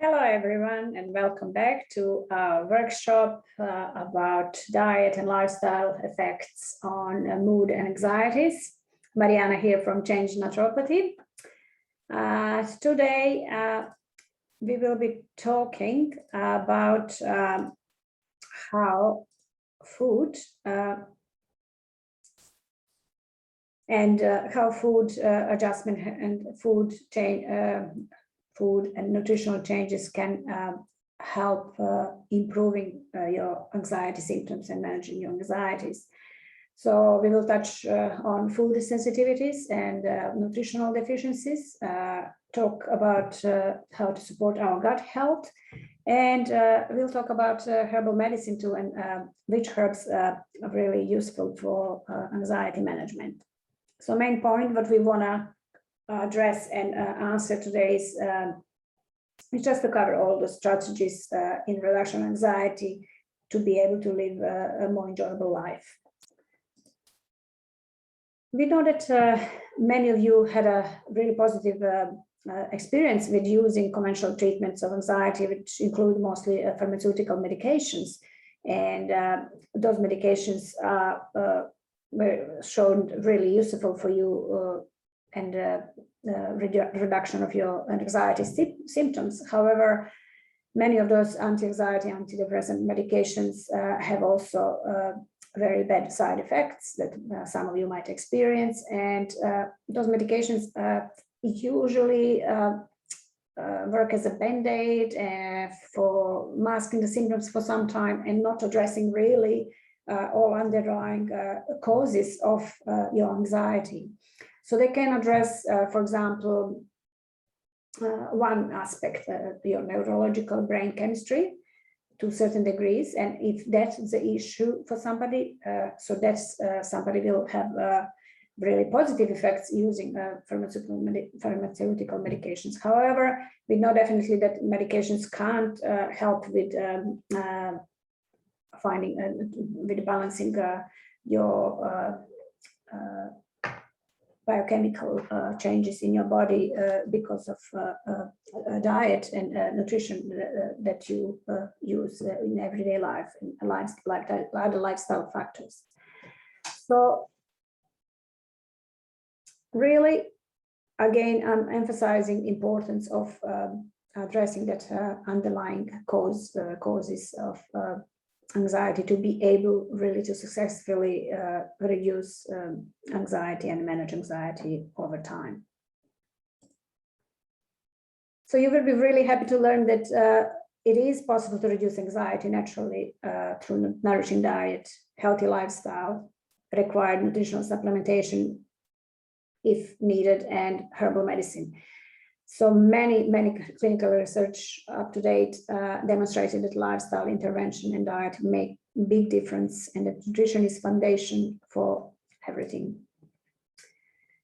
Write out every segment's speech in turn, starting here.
Hello, everyone, and welcome back to our workshop about diet and lifestyle effects on mood and anxieties. Mariana here from Change Naturopathy. Today, we will be talking about how food adjustment and food and nutritional changes can help improving your anxiety symptoms and managing your anxieties. So we will touch on food sensitivities and nutritional deficiencies, talk about how to support our gut health, and we'll talk about herbal medicine too, and which herbs are really useful for anxiety management. So main point, what we want to address and answer today is just to cover all the strategies in reduction of anxiety to be able to live a more enjoyable life. We know that many of you had a really positive experience with using conventional treatments of anxiety, which include mostly pharmaceutical medications, and those medications were shown really useful for you and reduction of your anxiety symptoms. However, many of those anti-anxiety, antidepressant medications have also very bad side effects that some of you might experience. And those medications usually work as a band-aid for masking the symptoms for some time and not addressing really all underlying causes of your anxiety. So they can address, for example, one aspect, your neurological brain chemistry to certain degrees. And if that's the issue for somebody, so that's somebody will have really positive effects using pharmaceutical medications. However, we know definitely that medications can't help with with balancing your biochemical changes in your body because of diet and nutrition that you use in everyday life and other lifestyle factors. So really, again, I'm emphasizing importance of addressing that underlying causes of anxiety to be able really to successfully reduce anxiety and manage anxiety over time. So you will be really happy to learn that it is possible to reduce anxiety naturally through nourishing diet, healthy lifestyle, required nutritional supplementation if needed, and herbal medicine. So many clinical research up to date demonstrated that lifestyle intervention and diet make big difference, and that nutrition is foundation for everything.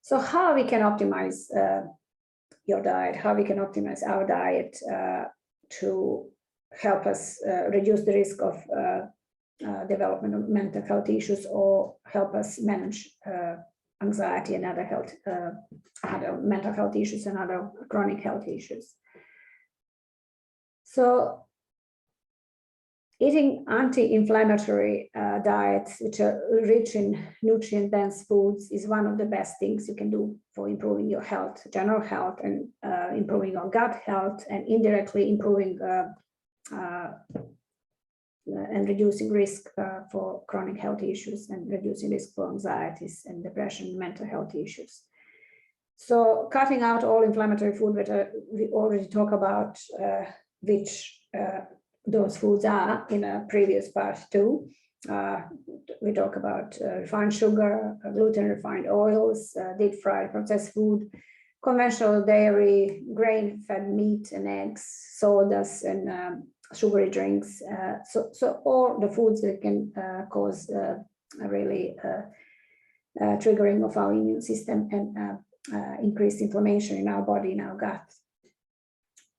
So how we can optimize your diet, how we can optimize our diet to help us reduce the risk of development of mental health issues or help us manage anxiety and other mental health issues and other chronic health issues. So eating anti-inflammatory diets, which are rich in nutrient-dense foods, is one of the best things you can do for improving your health, general health, and improving your gut health, and indirectly improving and reducing risk for chronic health issues and reducing risk for anxieties and depression and mental health issues. So cutting out all inflammatory food, which we already talked about, which those foods are in a previous part too. We talk about refined sugar, gluten, refined oils, deep fried processed food, conventional dairy, grain-fed meat and eggs, sodas, and sugary drinks. So all the foods that can cause really triggering of our immune system and increased inflammation in our body, in our gut.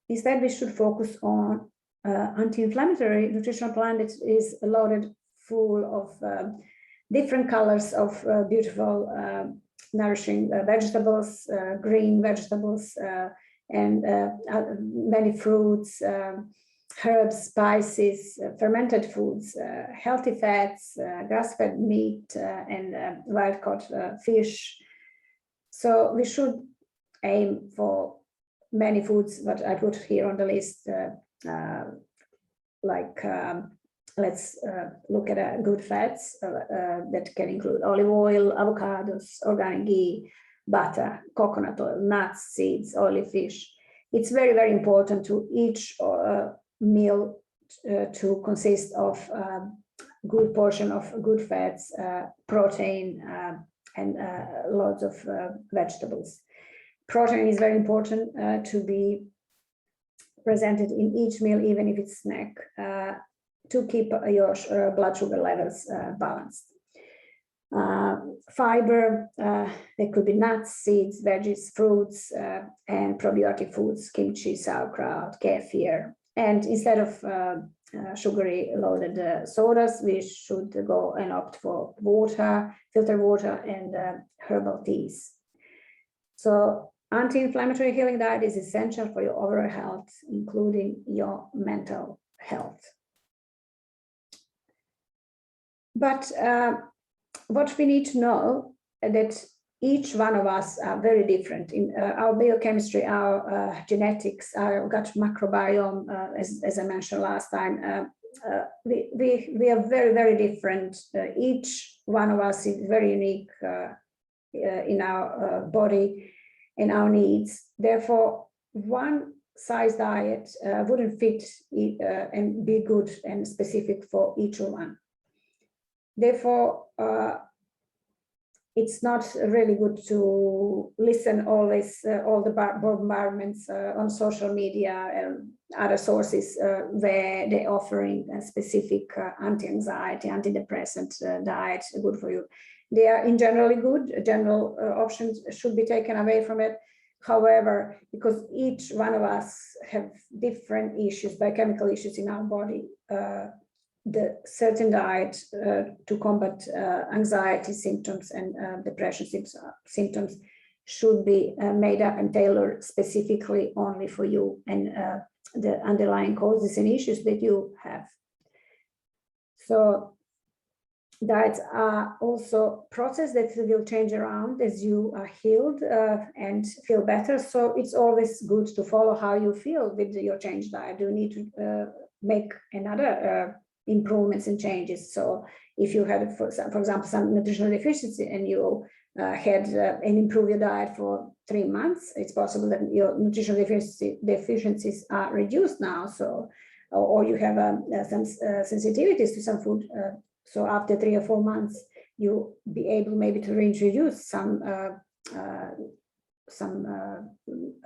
Instead, we should focus on anti-inflammatory nutritional plan that is loaded full of different colors of beautiful nourishing vegetables, green vegetables, and many fruits, herbs, spices, fermented foods, healthy fats, grass-fed meat, and wild-caught fish. So we should aim for many foods, but I put here on the list, let's look at good fats that can include olive oil, avocados, organic ghee, butter, coconut oil, nuts, seeds, oily fish. It's very, very important to each meal to consist of good portion of good fats, protein, and lots of vegetables. Protein is very important to be presented in each meal, even if it's snack, to keep your blood sugar levels balanced. Fiber, there could be nuts, seeds, veggies, fruits, and probiotic foods, kimchi, sauerkraut, kefir. And instead of sugary loaded sodas, we should go and opt for water, filtered water, and herbal teas. So anti-inflammatory healing diet is essential for your overall health, including your mental health. But what we need to know that each one of us are very different in our biochemistry, our genetics, our gut microbiome, as I mentioned last time. We are very, very different. Each one of us is very unique in our body, in our needs. Therefore, one size diet wouldn't fit and be good and specific for each one. Therefore, it's not really good to listen always all the bombardments on social media and other sources where they're offering a specific anti-anxiety, antidepressant diet good for you. They are in generally good. General options should be taken away from it. However, because each one of us have different issues, biochemical issues in our body, the certain diet to combat anxiety symptoms and depression symptoms should be made up and tailored specifically only for you and the underlying causes and issues that you have. So diets are also process that will change around as you are healed and feel better. So it's always good to follow how you feel with your change diet. You need to make another improvements and changes. So if you had, for example, some nutritional deficiency and you had and improve your diet for 3 months, it's possible that your nutritional deficiencies are reduced now. So, or you have some sensitivities to some food. So after 3 or 4 months, you'll be able maybe to reintroduce some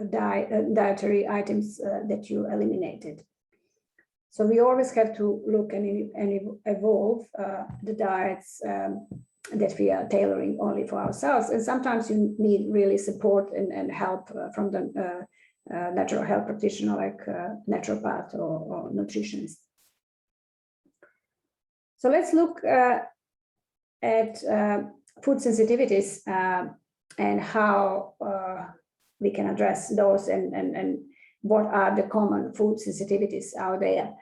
dietary items that you eliminated. So we always have to look and evolve the diets that we are tailoring only for ourselves. And sometimes you need really support and help from the natural health practitioner like naturopath or nutritionist. So let's look at food sensitivities and how we can address those and what are the common food sensitivities out there.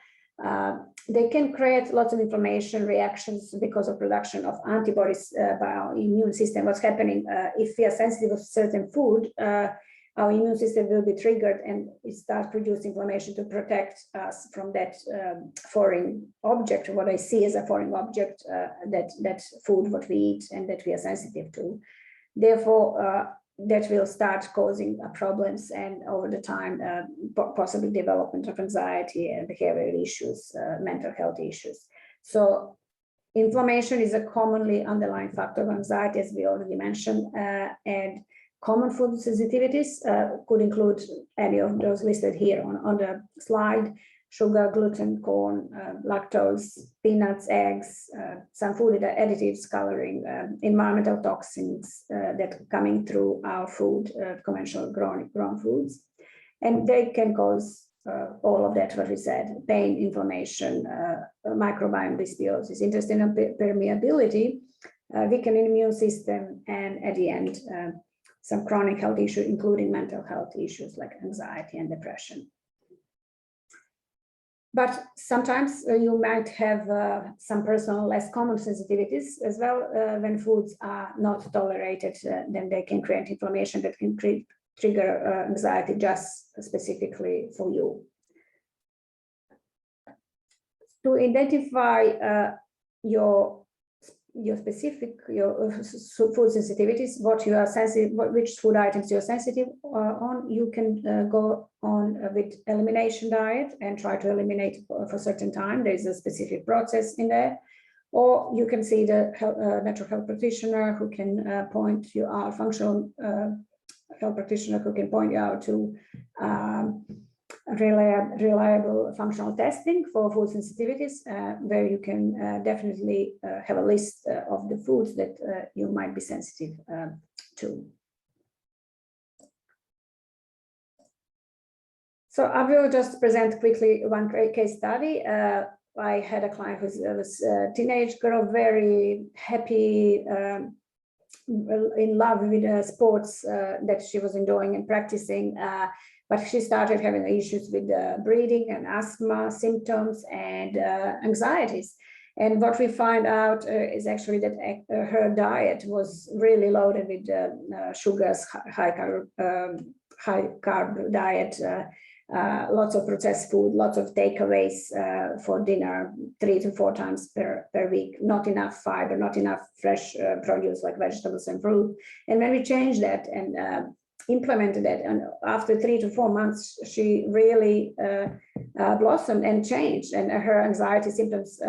They can create lots of inflammation reactions because of production of antibodies by our immune system. What's happening if we are sensitive to certain food, our immune system will be triggered and it starts producing inflammation to protect us from that foreign object, what I see as a foreign object, that food, what we eat and that we are sensitive to. Therefore, that will start causing problems and over the time, possibly development of anxiety and behavioral issues, mental health issues. So inflammation is a commonly underlying factor of anxiety, as we already mentioned, and common food sensitivities could include any of those listed here on the slide: sugar, gluten, corn, lactose, peanuts, eggs, some food additives, coloring, environmental toxins that are coming through our food, conventional grown foods. And they can cause all of that, what we said: pain, inflammation, microbiome dysbiosis, intestinal permeability, weakened immune system, and at the end, some chronic health issues, including mental health issues like anxiety and depression. But sometimes you might have some personal, less common sensitivities as well. When foods are not tolerated, then they can create inflammation that can trigger anxiety just specifically for you. To identify your specific food sensitivities, what you are sensitive, which food items you're sensitive on, you can go on with elimination diet and try to eliminate for a certain time. There's a specific process in there, or you can see the natural health practitioner who can point you out, functional health practitioner who can point you out to reliable functional testing for food sensitivities, where you can definitely have a list of the foods that you might be sensitive to. So I will just present quickly one great case study. I had a client who was a teenage girl, very happy, in love with sports that she was enjoying and practicing. But she started having issues with breathing and asthma symptoms and anxieties. And what we find out is actually that her diet was really loaded with sugars, high carb diet, lots of processed food, lots of takeaways for dinner, 3 to 4 times per week, not enough fiber, not enough fresh produce like vegetables and fruit. And when we changed that and implemented it, and after 3 to 4 months, she really blossomed and changed, and her anxiety symptoms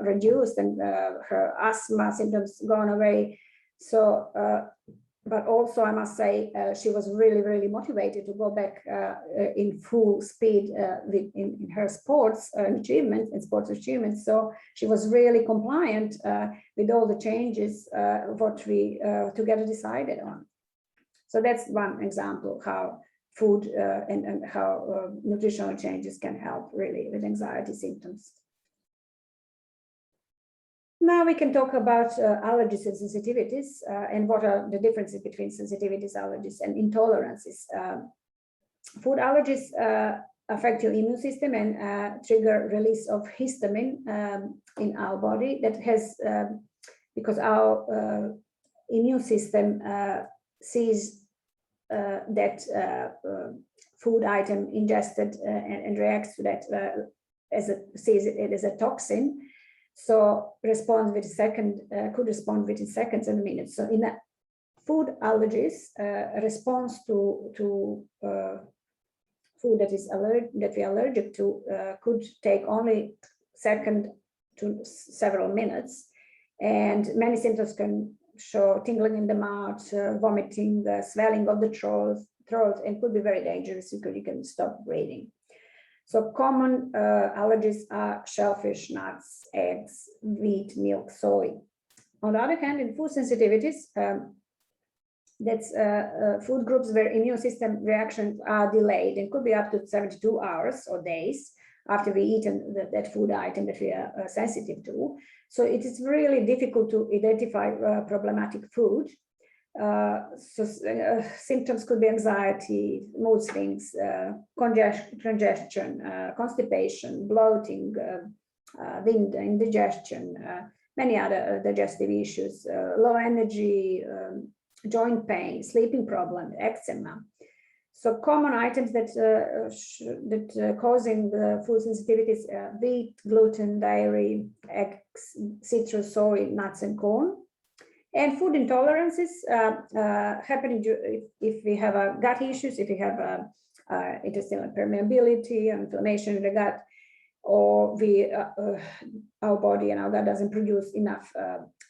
reduced, and her asthma symptoms gone away. So, but also I must say, she was really motivated to go back in full speed in her sports achievements. So she was really compliant with all the changes what we together decided on. So that's one example how food and how nutritional changes can help really with anxiety symptoms. Now we can talk about allergies and sensitivities and what are the differences between sensitivities, allergies, and intolerances. Food allergies affect your immune system and trigger release of histamine in our body. That has, because our immune system sees that food item ingested and reacts to that sees it as a toxin, so responds with could respond within seconds and minutes. So in food allergies, response to food that we are allergic to could take only second to several minutes, and many symptoms can show tingling in the mouth, vomiting, swelling of the throat, and could be very dangerous because you can stop breathing. So common allergies are shellfish, nuts, eggs, wheat, milk, soy. On the other hand, in food sensitivities, that's food groups where immune system reactions are delayed and could be up to 72 hours or days after we eaten that food item that we are sensitive to. So it is really difficult to identify problematic food. Symptoms could be anxiety, mood swings, congestion, constipation, bloating, wind, indigestion, many other digestive issues, low energy, joint pain, sleeping problem, eczema. So common items that causing the food sensitivities: wheat, gluten, dairy, eggs, citrus, soy, nuts, and corn. And food intolerances happening if we have gut issues, if we have intestinal permeability, inflammation in the gut, or our body and our gut doesn't produce enough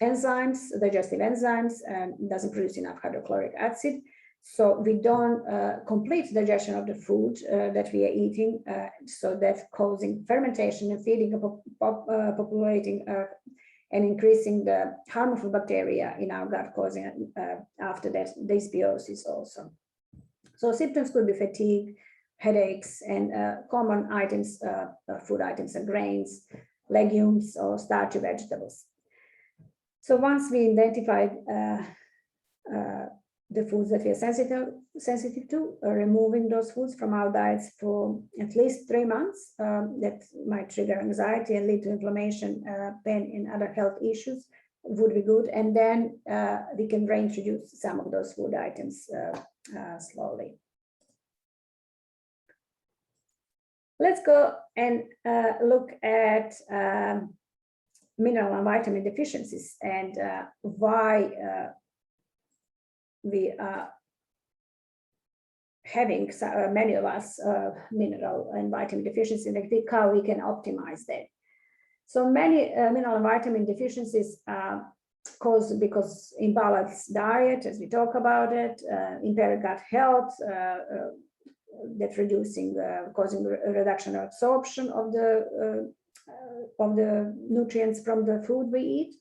enzymes, digestive enzymes, and doesn't produce enough hydrochloric acid. So we don't complete digestion of the food that we are eating, so that's causing fermentation and feeding, populating and increasing the harmful bacteria in our gut, causing after that dysbiosis also. So symptoms could be fatigue, headaches, and common items, food items and grains, legumes, or starchy vegetables. So once we identified the foods that we are sensitive to, removing those foods from our diets for at least 3 months. That might trigger anxiety and lead to inflammation, pain, and other health issues would be good. And then we can reintroduce some of those food items slowly. Let's go and look at mineral and vitamin deficiencies and why we are having many of us mineral and vitamin deficiencies, and how we can optimize that. So many mineral and vitamin deficiencies are caused because imbalanced diet, as we talk about it, impaired gut health, that causing a reduction of absorption of the nutrients from the food we eat,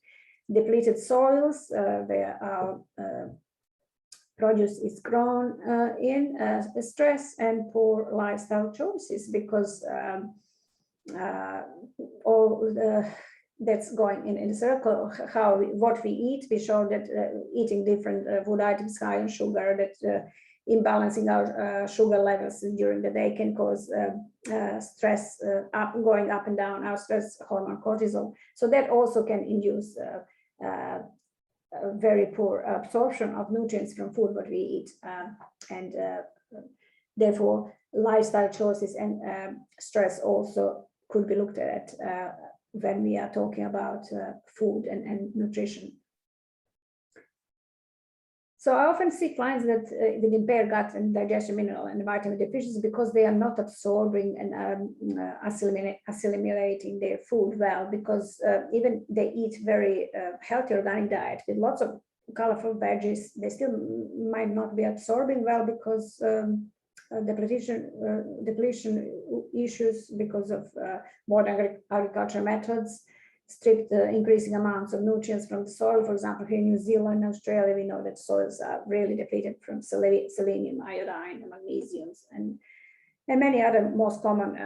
depleted soils where our produce is grown in, stress, and poor lifestyle choices, because that's going in a circle. What we eat, we show that eating different food items high in sugar, that imbalancing our sugar levels during the day can cause stress, going up and down, our stress hormone cortisol. So that also can induce very poor absorption of nutrients from food what we eat, and therefore lifestyle choices and stress also could be looked at when we are talking about food and nutrition. So I often see clients that with impaired gut and digestion mineral and vitamin deficiency because they are not absorbing and assimilating their food well, because even they eat very healthy organic diet with lots of colorful veggies, they still might not be absorbing well because depletion issues because of modern agriculture methods, strict increasing amounts of nutrients from the soil. For example, here in New Zealand and Australia, we know that soils are really depleted from selenium, iodine, and magnesiums, and many other most common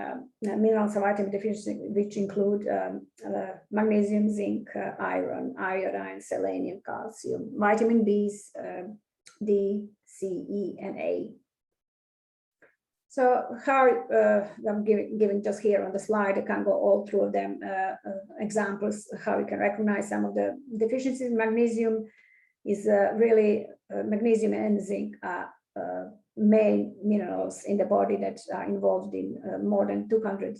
minerals and vitamin deficiencies, which include magnesium, zinc, iron, iodine, selenium, calcium, vitamin B's, D, C, E, and A. So how I'm giving just here on the slide, I can't go all through them, examples how we can recognize some of the deficiencies. Magnesium is really, magnesium and zinc are main minerals in the body that are involved in more than 200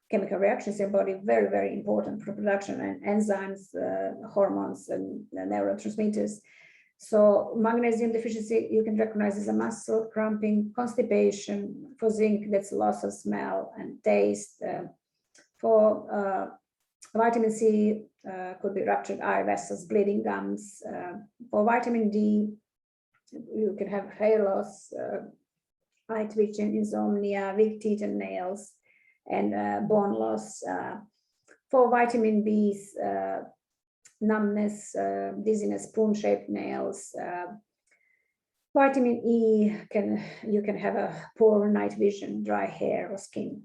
chemical reactions in the body, very, very important for production and enzymes, hormones, and neurotransmitters. So magnesium deficiency, you can recognize as a muscle cramping, constipation. For zinc, that's loss of smell and taste. For vitamin C, could be ruptured eye vessels, bleeding gums. For vitamin D, you can have hair loss, eye twitching, insomnia, weak teeth and nails, and bone loss. For vitamin B's, numbness, dizziness, spoon-shaped nails. Vitamin E, you can have a poor night vision, dry hair or skin.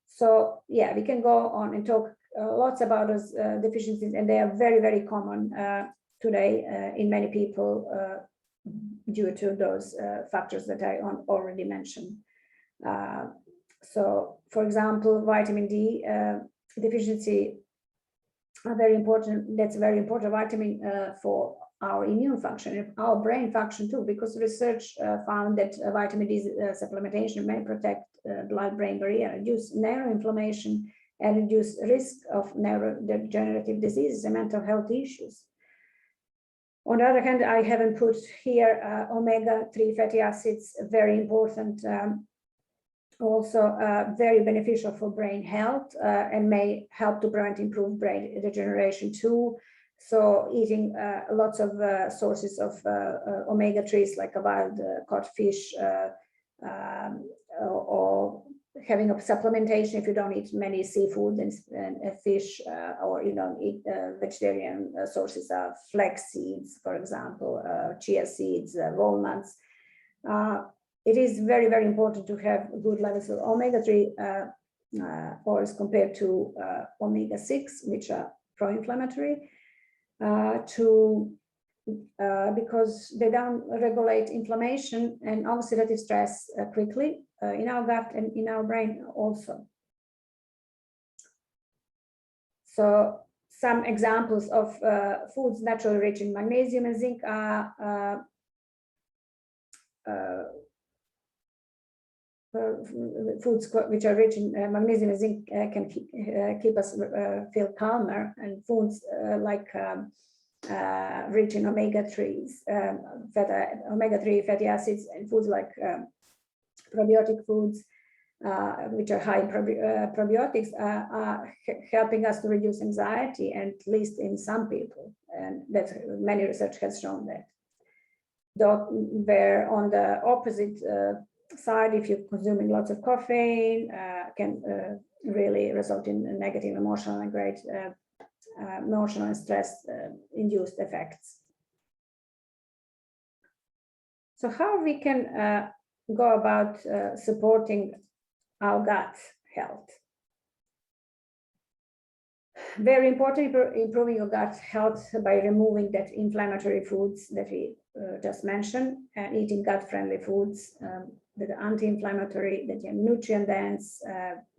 So yeah, we can go on and talk lots about those deficiencies, and they are very, very common today in many people due to those factors that I already mentioned. So for example, vitamin D deficiency are very important. That's a very important vitamin for our immune function, our brain function too, because research found that vitamin D supplementation may protect blood-brain barrier, reduce neuroinflammation, and reduce risk of neurodegenerative diseases and mental health issues. On the other hand, I haven't put here omega-3 fatty acids, very important, also very beneficial for brain health and may help to prevent improved brain degeneration too. So eating lots of sources of omega-3s like a wild caught fish, or having a supplementation if you don't eat many seafood and fish, or you don't eat vegetarian sources of flax seeds, for example, chia seeds, walnuts. It is very, very important to have good levels of omega-3 oils compared to omega-6, which are pro-inflammatory, to because they don't regulate inflammation and oxidative stress quickly in our gut and in our brain also. So some examples of foods naturally rich in magnesium and zinc are foods which are rich in magnesium and zinc can keep us feel calmer, and foods like rich in omega-3s, omega-3 fatty acids, and foods like probiotic foods, which are high in probiotics, are helping us to reduce anxiety, and at least in some people, and that many research has shown that. Where on the opposite side, if you're consuming lots of caffeine, can really result in negative emotional and great emotional and stress induced effects. So how we can go about supporting our gut health? Very important, improving your gut health by removing that inflammatory foods that we just mentioned, and eating gut-friendly foods that are anti-inflammatory, that are nutrient dense.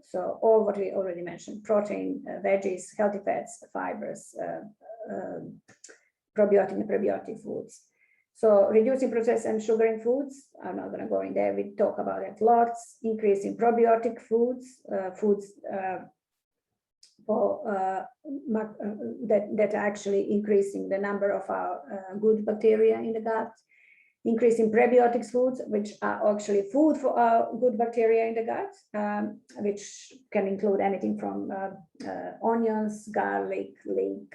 So all what we already mentioned: protein, veggies, healthy fats, fibers, probiotic and prebiotic foods. So reducing processed and sugar in foods, I'm not going to go in there, we talk about it lots. Increasing probiotic foods, foods that are actually increasing the number of our good bacteria in the gut. Increasing prebiotics foods, which are actually food for our good bacteria in the gut, which can include anything from onions, garlic, leek,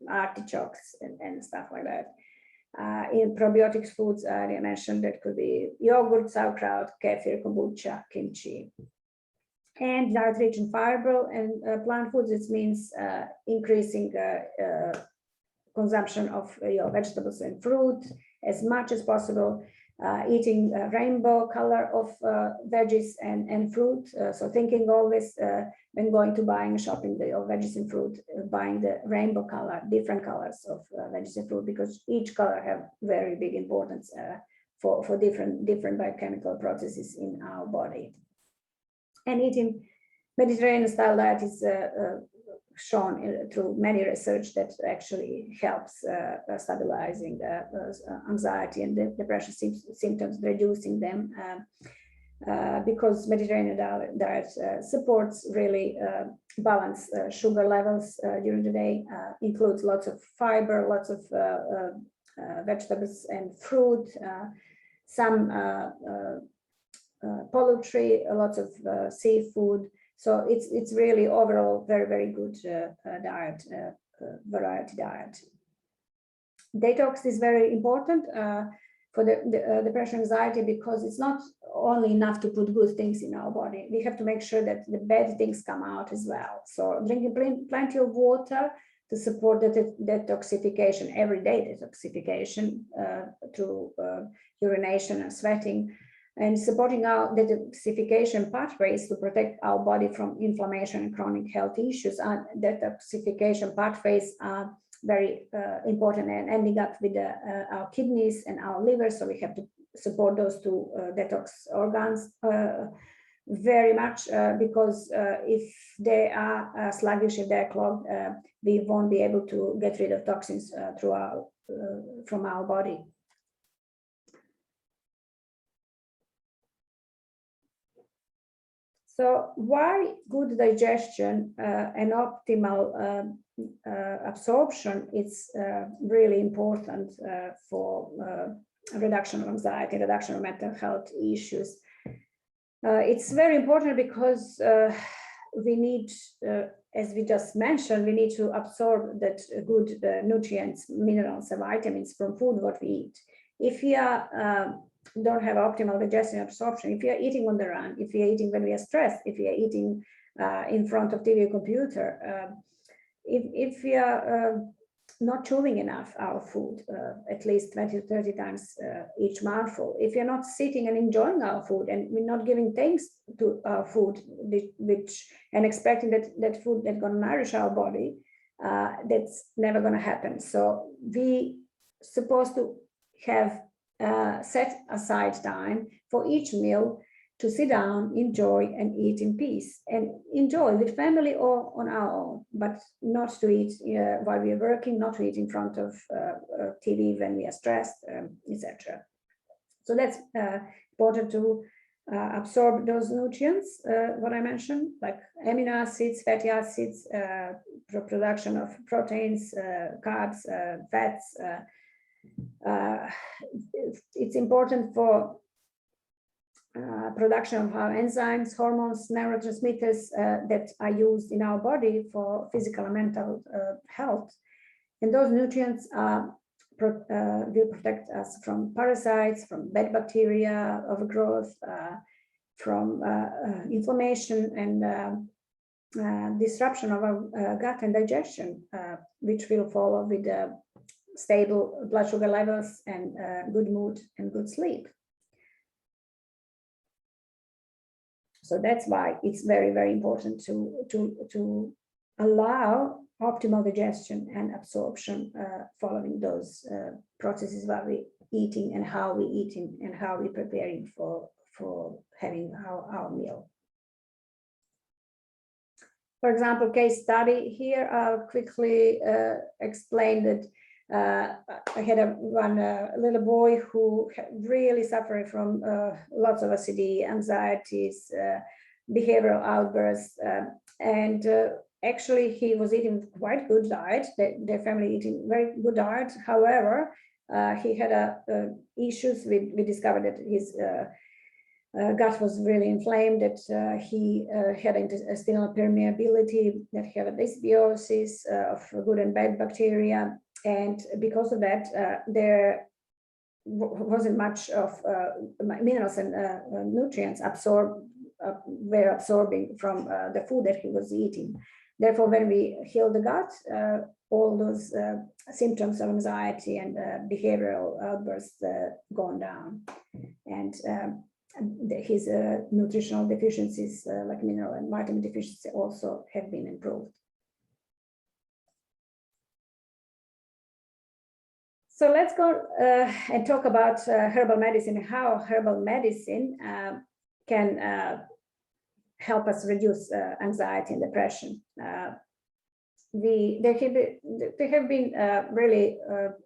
artichokes, and stuff like that. In probiotics foods, I mentioned that could be yogurt, sauerkraut, kefir, kombucha, kimchi. And diet rich in fiber and plant foods, it means increasing consumption of your vegetables and fruit as much as possible, eating a rainbow color of veggies and fruit. So thinking always when going to buying, shopping your veggies and fruit, buying the rainbow color, different colors of veggies and fruit, because each color have very big importance for different biochemical processes in our body. And eating Mediterranean style diet is shown through many research that actually helps stabilizing anxiety and depression symptoms, reducing them, because Mediterranean diet supports really balanced sugar levels during the day, includes lots of fiber, lots of vegetables and fruit, some poultry, lots of seafood. So it's really overall very good diet, variety diet. Detox is very important for the depression, anxiety, because it's not only enough to put good things in our body. We have to make sure that the bad things come out as well. So drinking plenty of water to support the detoxification, everyday detoxification through urination and sweating, and supporting our detoxification pathways to protect our body from inflammation and chronic health issues. And detoxification pathways are very important, and ending up with our kidneys and our liver. So we have to support those two detox organs very much, because if they are sluggish, if they're clogged, we won't be able to get rid of toxins from our body. So why good digestion and optimal absorption is really important for reduction of anxiety, reduction of mental health issues. It's very important because we need, as we just mentioned, we need to absorb that good nutrients, minerals, and vitamins from food what we eat. If we don't have optimal digestion and absorption, if we are eating on the run, if we are eating when we are stressed, if we are eating in front of TV or computer, if we are not chewing enough our food, at least 20 to 30 times each mouthful, if you're not sitting and enjoying our food, and we're not giving thanks to our food, and expecting that food that's going to nourish our body, that's never going to happen. So we supposed to have set aside time for each meal to sit down, enjoy, and eat in peace, and enjoy with family or on our own, but not to eat while we are working, not to eat in front of TV when we are stressed, etc. So that's important to absorb those nutrients, what I mentioned, like amino acids, fatty acids, production of proteins, carbs, fats. It's important for production of our enzymes, hormones, neurotransmitters that are used in our body for physical and mental health. And those nutrients will protect us from parasites, from bad bacteria, overgrowth, from inflammation and disruption of our gut and digestion, which will follow with stable blood sugar levels and good mood and good sleep. So that's why it's very, very important to allow optimal digestion and absorption following those processes while we're eating and how we're eating and how we're preparing for having our meal. For example, case study here, I'll quickly explain that I had one little boy who really suffered from lots of OCD, anxieties, behavioral outbursts, and actually he was eating quite good diet. Their family eating very good diet. However, he had issues. We discovered that his gut was really inflamed, that he had intestinal permeability, that he had a dysbiosis of good and bad bacteria. And because of that, there wasn't much of minerals and nutrients were absorbing from the food that he was eating. Therefore, when we heal the gut, all those symptoms of anxiety and behavioral outbursts gone down. And his nutritional deficiencies, like mineral and vitamin deficiency, also have been improved. So let's go and talk about herbal medicine, how herbal medicine can help us reduce anxiety and depression. There have been really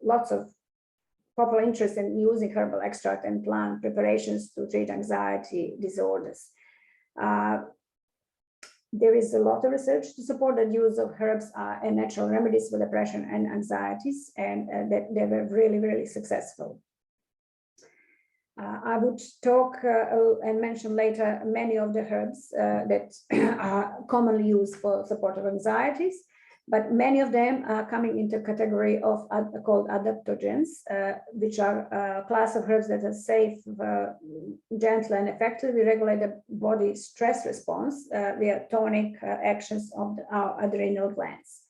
lots of popular interest in using herbal extract and plant preparations to treat anxiety disorders. There is a lot of research to support the use of herbs and natural remedies for depression and anxieties, and that they were really, really successful. I would talk and mention later many of the herbs that are commonly used for support of anxieties, but many of them are coming into a category of called adaptogens, which are a class of herbs that are safe, gentle, and effectively regulate the body's stress response via tonic actions of our adrenal glands.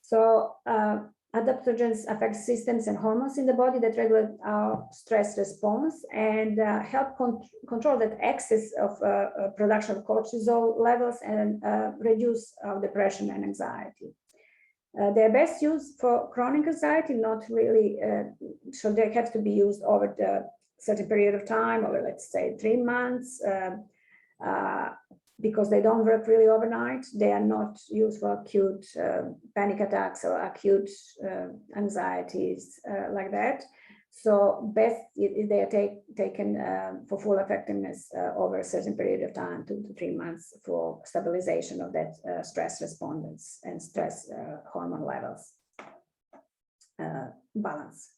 So adaptogens affect systems and hormones in the body that regulate our stress response and help control that excess of production of cortisol levels and reduce our depression and anxiety. They're best used for chronic anxiety, not really, so they have to be used over a certain period of time, over let's say 3 months, because they don't work really overnight. They are not used for acute panic attacks or acute anxieties like that. So best if they are taken for full effectiveness over a certain period of time, 2 to 3 months, for stabilization of that stress respondence and stress hormone levels balance.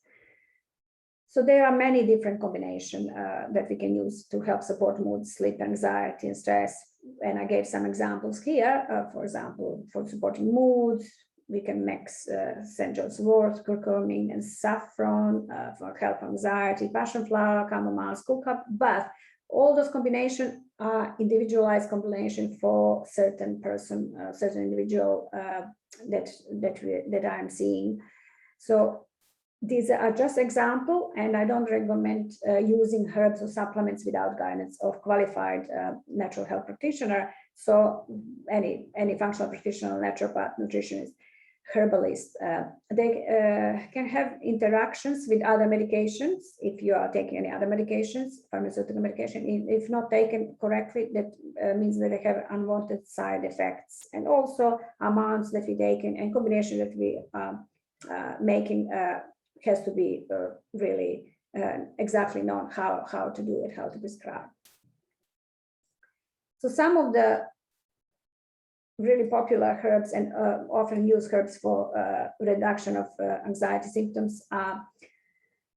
So there are many different combinations that we can use to help support mood, sleep, anxiety, and stress. And I gave some examples here. For example, for supporting mood, we can mix St. John's wort, curcumin, and saffron for help anxiety, passion flower, chamomile, skullcap. But all those combinations are individualized combination for certain person, certain individual that I'm seeing. So these are just examples, and I don't recommend using herbs or supplements without guidance of qualified natural health practitioner. So any functional practitioner, naturopath, nutritionist. herbalists. They can have interactions with other medications if you are taking any other medications, pharmaceutical medication. If not taken correctly, that means that they have unwanted side effects, and also amounts that we take and combination that we are making has to be really exactly known how to do it, how to prescribe. So some of the really popular herbs and often used herbs for reduction of anxiety symptoms are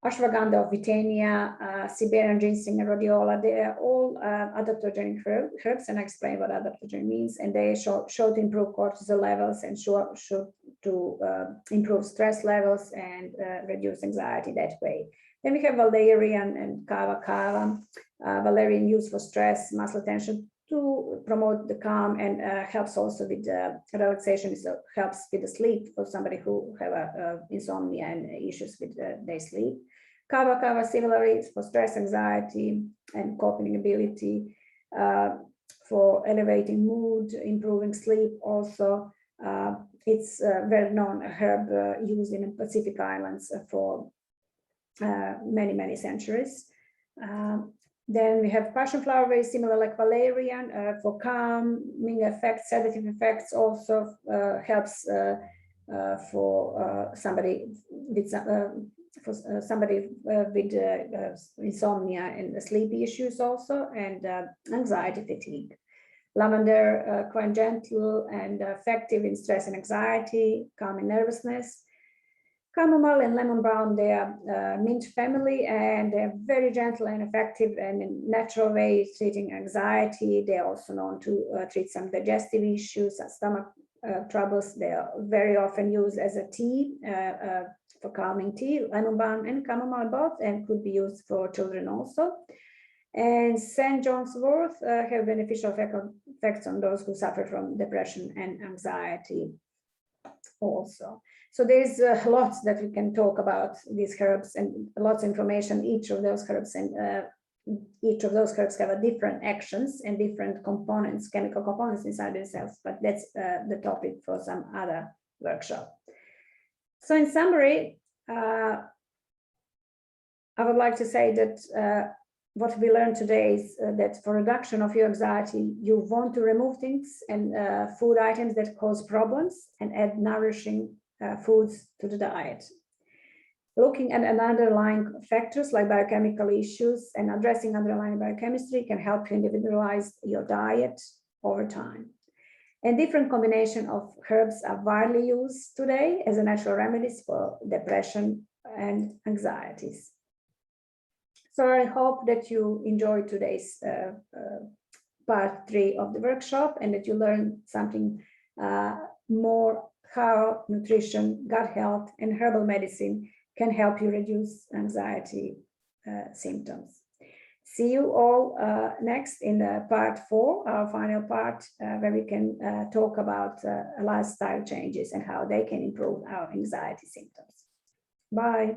ashwagandha of Vitania, Siberian ginseng, and rhodiola. They are all adaptogenic herbs, and I explain what adaptogenic means. And they show to improve cortisol levels and show to improve stress levels and reduce anxiety that way. Then we have valerian and kava. Valerian used for stress, muscle tension, to promote the calm, and helps also with relaxation. So helps with the sleep for somebody who have insomnia and issues with their sleep. Kava similarly for stress, anxiety, and coping ability, for elevating mood, improving sleep. Also, it's a well-known herb used in the Pacific Islands for many centuries. Then we have passion flower, very similar like valerian, for calming effects, sedative effects. Also helps for somebody with insomnia and sleep issues also, and anxiety fatigue. Lavender, quite gentle and effective in stress and anxiety, calming nervousness. Chamomile and lemon balm, they are mint family, and they're very gentle and effective and in natural ways treating anxiety. They're also known to treat some digestive issues, stomach troubles. They are very often used as a tea, for calming tea, lemon balm and chamomile both, and could be used for children also. And St. John's wort have beneficial effects on those who suffer from depression and anxiety also. So there's lots that we can talk about these herbs, and lots of information, each of those herbs, and each of those herbs have a different actions and different components, chemical components inside themselves, but that's the topic for some other workshop. So in summary, I would like to say that what we learned today is that for reduction of your anxiety, you want to remove things and food items that cause problems and add nourishing foods to the diet. Looking at underlying factors like biochemical issues and addressing underlying biochemistry can help you individualize your diet over time. And different combination of herbs are widely used today as a natural remedies for depression and anxieties. So I hope that you enjoyed today's part 3 of the workshop, and that you learned something more how nutrition, gut health, and herbal medicine can help you reduce anxiety symptoms. See you all next in part 4, our final part, where we can talk about lifestyle changes and how they can improve our anxiety symptoms. Bye.